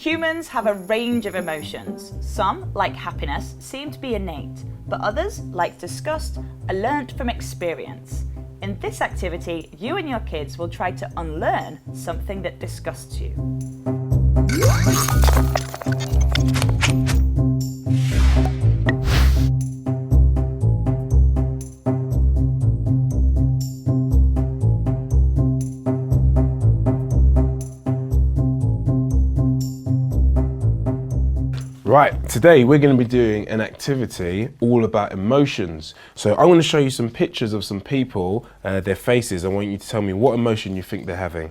Humans have a range of emotions. Some, like happiness, seem to be innate, but others, like disgust, are learnt from experience. In this activity, you and your kids will try to unlearn something that disgusts you. Right, today we're going to be doing an activity all about emotions. So I'm going to show you some pictures of some people, their faces. I want you to tell me what emotion you think they're having.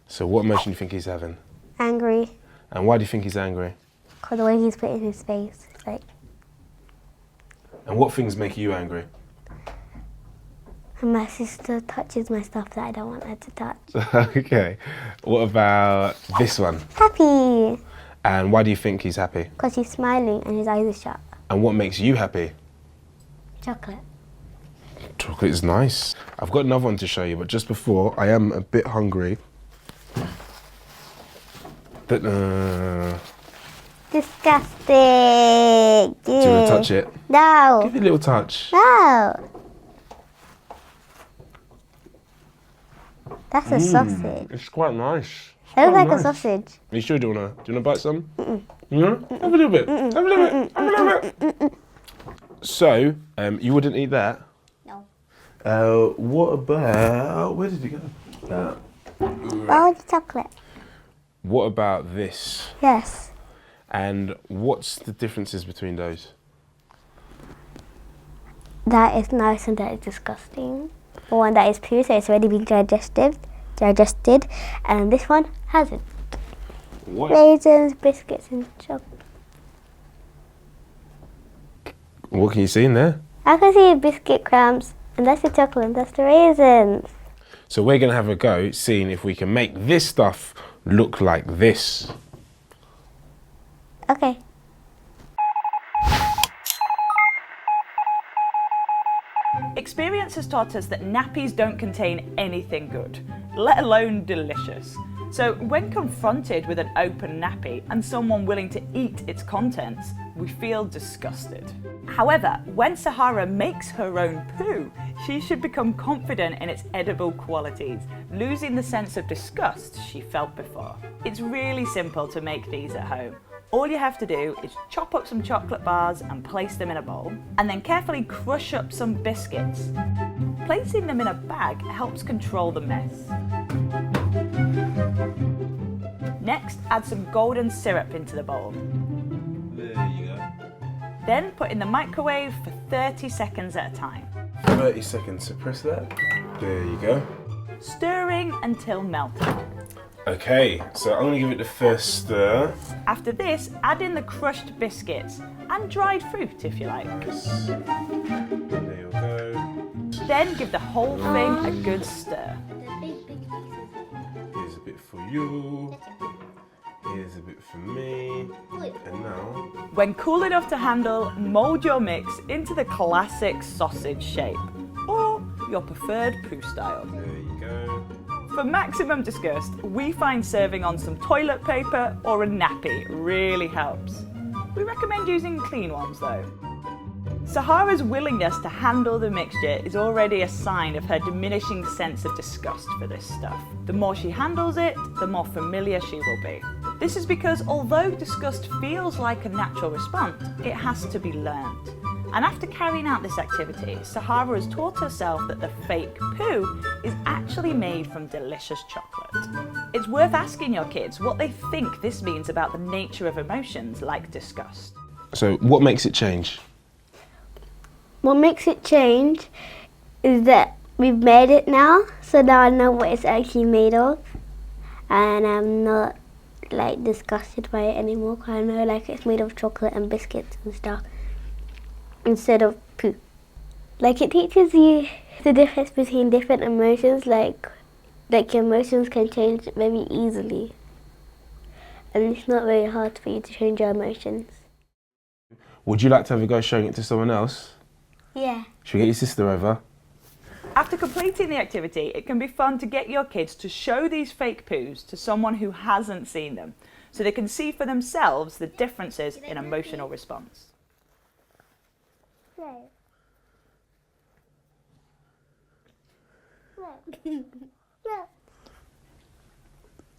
So what emotion do you think he's having? Angry. And why do you think he's angry? Because the way he's putting his face, like. And what things make you angry? And my sister touches my stuff that I don't want her to touch. Okay, what about this one? Happy. And why do you think he's happy? Because he's smiling and his eyes are shut. And what makes you happy? Chocolate. Chocolate is nice. I've got another one to show you, but just before, I am a bit hungry. Disgusting. Do you want to touch it? No. Give it a little touch. No. That's a sausage. It's quite nice. It looks like a sausage. Are you sure you want to bite some? Yeah? Have a little bit. Have a little bit. Have a little bit. So, you wouldn't eat that? No. What about... Where did it go? Oh, the chocolate. What about this? Yes. And what's the differences between those? That is nice and that is disgusting. The one that is pure, so it's already been digested, and this one hasn't. What? Raisins, biscuits, and chocolate. What can you see in there? I can see biscuit crumbs, and that's the chocolate, and that's the raisins. So we're going to have a go seeing if we can make this stuff look like this. Okay. Experience has taught us that nappies don't contain anything good, let alone delicious. So when confronted with an open nappy and someone willing to eat its contents, we feel disgusted. However, when Sahara makes her own poo, she should become confident in its edible qualities, losing the sense of disgust she felt before. It's really simple to make these at home. All you have to do is chop up some chocolate bars and place them in a bowl, and then carefully crush up some biscuits. Placing them in a bag helps control the mess. Next, add some golden syrup into the bowl. There you go. Then put in the microwave for 30 seconds at a time. 30 seconds, so press that. There you go. Stirring until melted. Okay, so I'm going to give it the first stir. After this, add in the crushed biscuits and dried fruit if you like. Nice. There you go. Then give the whole thing a good stir. Here's a bit for you. Here's a bit for me. And now... When cool enough to handle, mould your mix into the classic sausage shape, or your preferred poo style. There you go. For maximum disgust, we find serving on some toilet paper or a nappy really helps. We recommend using clean ones though. Sahara's willingness to handle the mixture is already a sign of her diminishing sense of disgust for this stuff. The more she handles it, the more familiar she will be. This is because although disgust feels like a natural response, it has to be learned. And after carrying out this activity, Sahara has taught herself that the fake poo is actually made from delicious chocolate. It's worth asking your kids what they think this means about the nature of emotions like disgust. So what makes it change? What makes it change is that we've made it now, so now I know what it's actually made of, and I'm not like disgusted by it anymore, because I know like it's made of chocolate and biscuits and stuff instead of poo. Like it teaches you the difference between different emotions, like your emotions can change very easily, and it's not very hard for you to change your emotions. Would you like to have a go showing it to someone else? Yeah. Should we get your sister over? After completing the activity, it can be fun to get your kids to show these fake poos to someone who hasn't seen them. so they can see for themselves the differences in emotional response.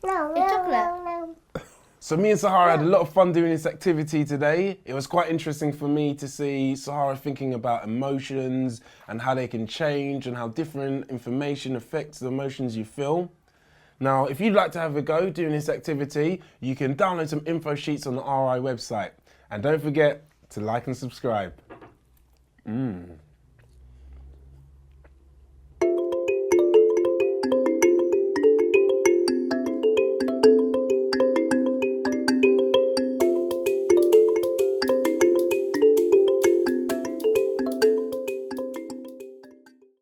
It's chocolate. So me and Sahara had a lot of fun doing this activity today. It was quite interesting for me to see Sahara thinking about emotions and how they can change and how different information affects the emotions you feel. Now, if you'd like to have a go doing this activity, you can download some info sheets on the RI website. And don't forget to like and subscribe.